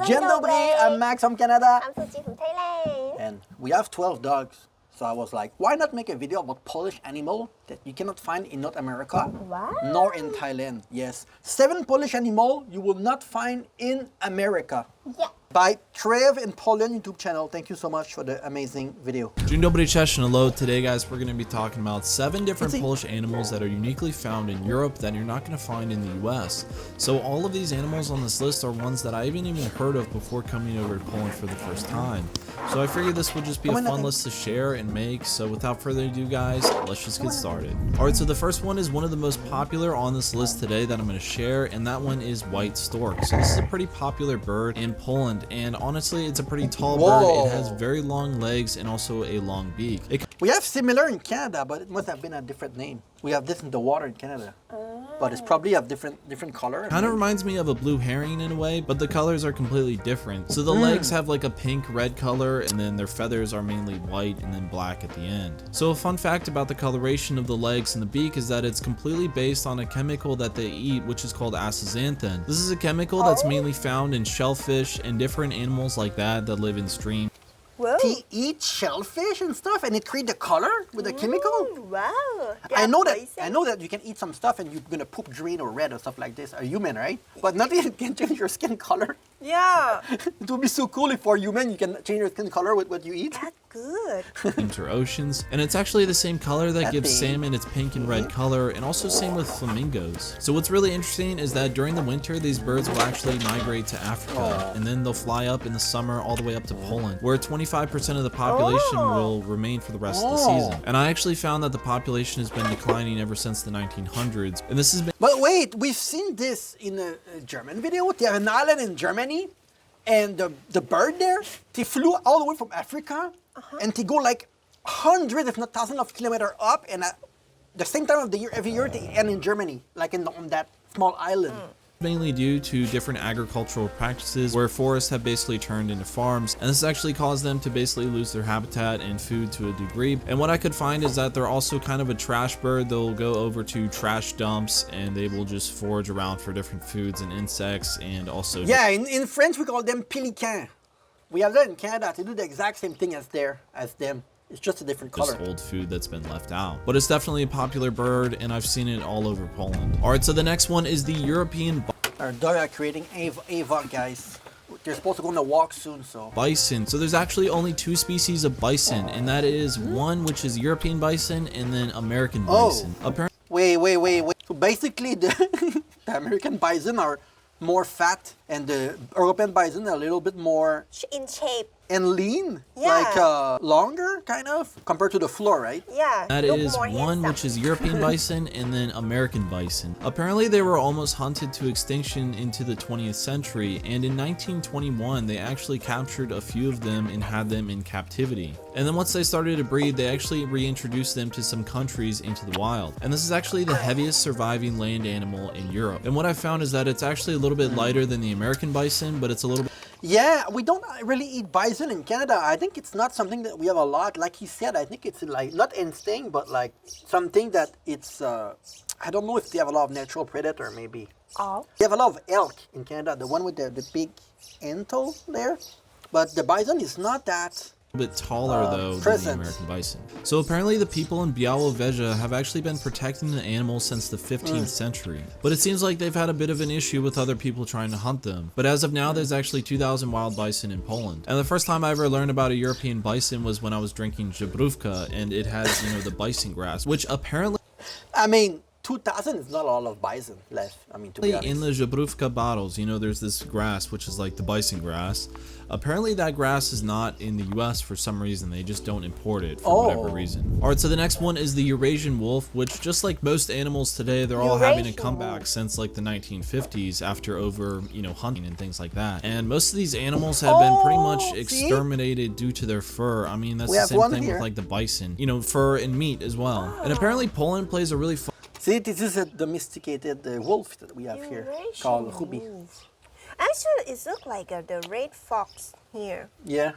Dzień dobry, I'm Max from Canada. I'm Suji from Thailand. And we have 12 dogs. So I was like, why not make a video about Polish animal that you cannot find in North America, Wow. nor in Thailand. Yes, 7 Polish animal you will not find in America. Yeah. By Trev in Poland YouTube channel. Thank you so much for the amazing video. Dzień dobry, cześć and hello. Today guys, we're going to be talking about 7 different It's a- Polish animals that are uniquely found in Europe that you're not going to find in the US. So all of these animals on this list are ones that I haven't even heard of before coming over to Poland for the first time. So I figured this would just be a fun list to share and make. So without further ado guys, let's just get started. Alright, so the first one is one of the most popular on this list today that I'm going to share, and that one is white stork. So this is a pretty popular bird in Poland, and honestly it's a pretty tall bird. It has very long legs and also a long beak. We have similar in Canada, but it must have been a different name. We have this in the water in Canada. But it's probably a different color. Kind of reminds me of a blue herring in a way, but the colors are completely different. So the legs have like a pink red color, and then their feathers are mainly white and then black at the end. So a fun fact about the coloration of the legs and the beak is that it's completely based on a chemical that they eat, which is called astaxanthin. This is a chemical that's mainly found in shellfish and different animals like that live in streams. Whoa. They eat shellfish and stuff, and it create the color with the chemical. Wow. I know that you can eat some stuff and you're gonna poop green or red or stuff like this. A human, right? But nothing can change your skin color. Yeah. It would be so cool if for a human you can change your skin color with what you eat. That's good. Or oceans, and it's actually the same color that gives thing. salmon its pink and red color, and also same with flamingos. So what's really interesting is that during the winter these birds will actually migrate to Africa, and then they'll fly up in the summer all the way up to Poland, where 25% of the population will remain for the rest of the season. And I actually found that the population has been declining ever since the 1900s, and this has been But wait, we've seen this in a German video. They have an island in Germany, and the bird there, they flew all the way from Africa, and they go like hundreds, if not thousands of kilometers up, and at the same time of the year, every year, they end in Germany, like on that small island. mainly due to different agricultural practices where forests have basically turned into farms, and this actually caused them to basically lose their habitat and food to a degree. And what I could find is that they're also kind of a trash bird. They'll go over to trash dumps and they will just forage around for different foods and insects, and also Yeah, in French we call them pélicans. We have that in Canada. They do the exact same thing as them. It's just a different color. just old food that's been left out. But it's definitely a popular bird, and I've seen it all over Poland. Alright, so the next one is the European Our dog are creating Ava, guys. They're supposed to go on a walk soon, so. bison. So there's actually only 2 species of bison, and that is one which is European bison and then American bison. Apparently Wait. So basically, the American bison are more fat, and the European bison are a little bit more In shape. and lean, Yeah. like longer, kind of, compared to the floor, right? Yeah. that look is more one handsome. which is European bison and then American bison. Apparently they were almost hunted to extinction into the 20th century, and in 1921 they actually captured a few of them and had them in captivity. And then once they started to breed, they actually reintroduced them to some countries into the wild. And this is actually the heaviest surviving land animal in Europe. And what I found is that it's actually a little bit lighter than the American bison, but it's a little bit Yeah, we don't really eat bison in Canada. I think it's not something that we have a lot. Like he said, I think it's like not instinct, but like something that it's. I don't know if they have a lot of natural predator, maybe. Oh. They have a lot of elk in Canada, the one with the big antler there. But the bison is not that. bit taller though than the present. American bison. So apparently the people in Białowieża have actually been protecting the animals since the 15th century. But it seems like they've had a bit of an issue with other people trying to hunt them. But as of now, there's actually 2,000 wild bison in Poland. And the first time I ever learned about a European bison was when I was drinking Żubrówka, and it has, you know, the bison grass, which apparently I mean, 2,000 is not a lot of bison left. I mean, to be honest. in the Żubrówka bottles, you know, there's this grass, which is like the bison grass. Apparently that grass is not in the US for some reason. They just don't import it for whatever reason. Alright, so the next one is the Eurasian wolf, which just like most animals today, they're all having a Eurasian comeback since like the 1950s after over, you know, hunting and things like that. And most of these animals have been pretty much see? exterminated due to their fur. I mean, that's We the have same one thing here. with like the bison, you know, fur and meat as well. And apparently Poland plays a really fun See, this is a domesticated wolf that we have here, called Ruby. Actually, it looks like the red fox. here. Yeah.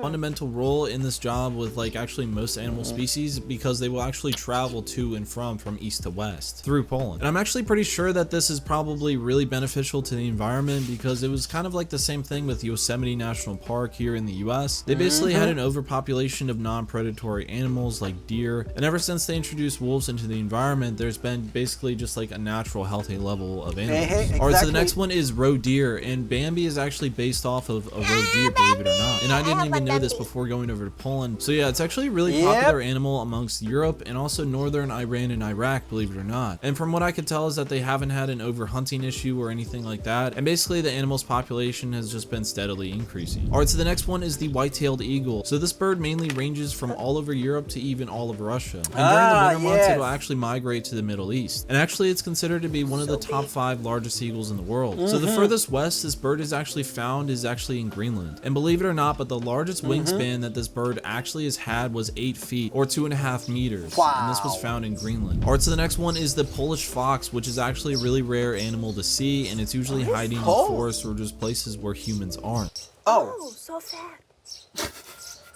fundamental role in this job with like actually most animal species, because they will actually travel to and from east to west through Poland. And I'm actually pretty sure that this is probably really beneficial to the environment, because it was kind of like the same thing with Yosemite National Park here in the US. They basically had an overpopulation of non-predatory animals like deer, and ever since they introduced wolves into the environment, there's been basically just like a natural healthy level of animals. Hey, Alright, so the exactly. next one is roe deer, and Bambi is actually based off of a roe deer, believe it or not. And I didn't even know this before going over to Poland. So yeah, it's actually a really popular animal amongst Europe and also northern Iran and Iraq, believe it or not. And from what I could tell is that they haven't had an overhunting issue or anything like that. And basically the animal's population has just been steadily increasing. Alright, so the next one is the white-tailed eagle. So this bird mainly ranges from all over Europe to even all of Russia. And during the winter months, it will actually migrate to the Middle East. And actually it's considered to be one of the top 5 largest eagles in the world. So the furthest west this bird is actually found is actually in Greenland. And believe it or not, but the largest wingspan that this bird actually has had was 8 feet or 2.5 meters. Wow. And this was found in Greenland. Alright, so the next one is the Polish fox, which is actually a really rare animal to see, and it's usually hiding in forests or just places where humans aren't. Oh, so fat.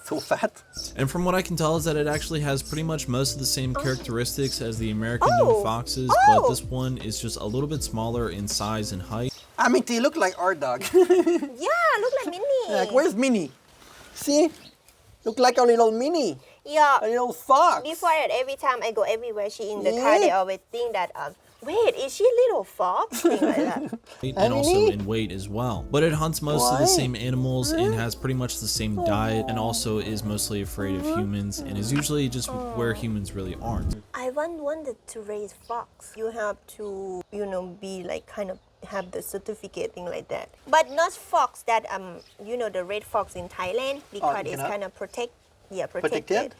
So fat. And from what I can tell is that it actually has pretty much most of the same characteristics as the American young foxes, but this one is just a little bit smaller in size and height. I mean, they look like our dog. Yeah, look like Minnie. Like, where's Minnie? See? Look like a little Minnie. Yeah. A little fox. Before that, every time I go everywhere, she in the car, they always think that, wait, is she little fox? Thing like that. And also in weight as well. But it hunts most of the same animals and has pretty much the same diet, and also is mostly afraid of humans and is usually just where humans really aren't. I wanted to raise fox. You have to, be like kind of have the certificate, thing like that. But not fox that, the red fox in Thailand, because it's kind of protected.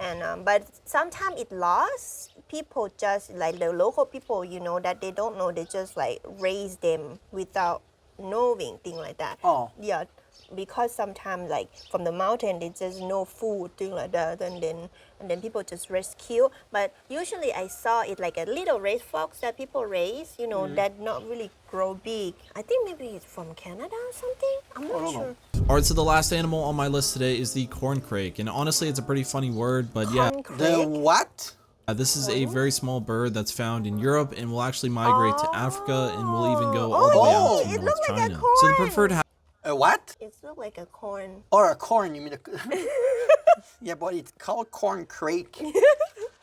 And but sometimes it lost. People just like the local people, that they don't know, they just like raise them without knowing, thing like that. Oh. Yeah, because sometimes like from the mountain, they just no food, thing like that, and then people just rescue. But usually I saw it like a little red fox that people raise, that not really grow big. I think maybe it's from Canada or something. I'm not sure. Alright, so the last animal on my list today is the corncrake, and honestly it's a pretty funny word, but yeah. The what? This is a very small bird that's found in Europe and will actually migrate to Africa, and will even go all the way out to it North looks like a China. So the corn. preferred A what? It looks like a corn. Or a corn, you mean Yeah, but it's called corn crake.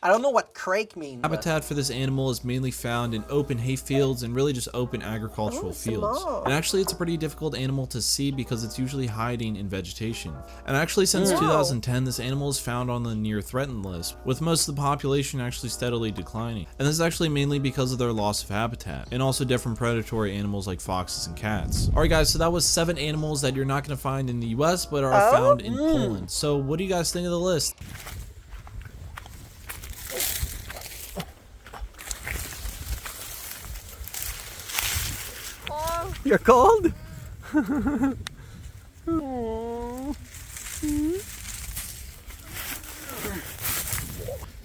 I don't know what crake means. habitat for this animal is mainly found in open hay fields and really just open agricultural fields. small. And actually it's a pretty difficult animal to see because it's usually hiding in vegetation. And actually since 2010 this animal is found on the near threatened list, with most of the population actually steadily declining. And this is actually mainly because of their loss of habitat, and also different predatory animals like foxes and cats. Alright guys, so that was 7 animals that you're not going to find in the US but are found in Poland. So what do you guys think of the list? You're cold?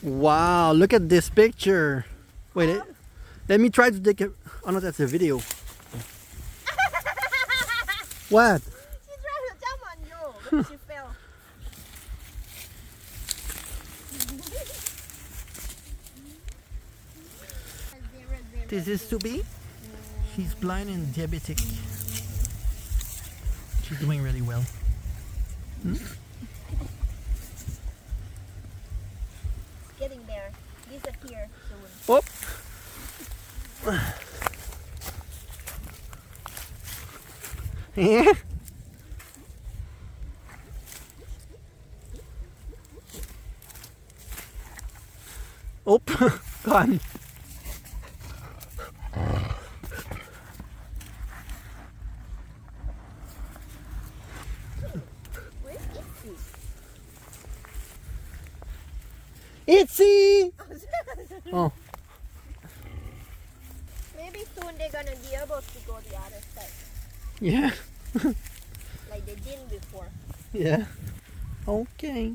Wow, look at this picture. Wait, let me try to take a... Oh no, that's a video. What? She tried to jump on you, but she fell. This is Subi. She's blind and diabetic. She's doing really well. Getting there. Disappear soon. Oh. Yeah. Oh, gone. Where's Itzy! Itsy? Oh. Maybe soon they're gonna be able to go the other side, Yeah. like they didn't before. Yeah. Okay.